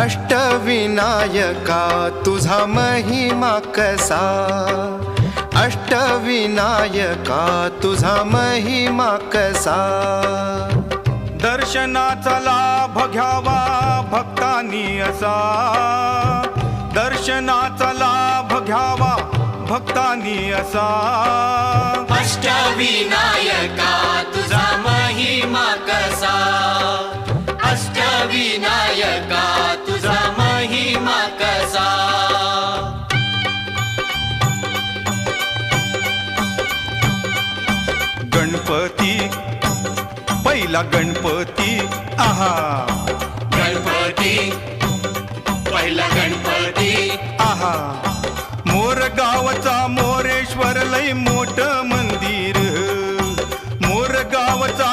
अष्टविनायका तुझा महिमा कसा, अष्टविनायका तुझा महिमा कसा। दर्शनाचा लाभ घ्यावा भक्तांनी असा, दर्शनाचा लाभ घ्यावा भक्तांनी असा। अष्टविनायका तुझा महिमा कसा, अष्टविनायका तुझा महिमा कसा। गणपती पहिला गणपती आहा, गणपती पहिला गणपती आहा। मोर गावचा मोरेश्वर लय मोठ मंदिर, मोर गावचा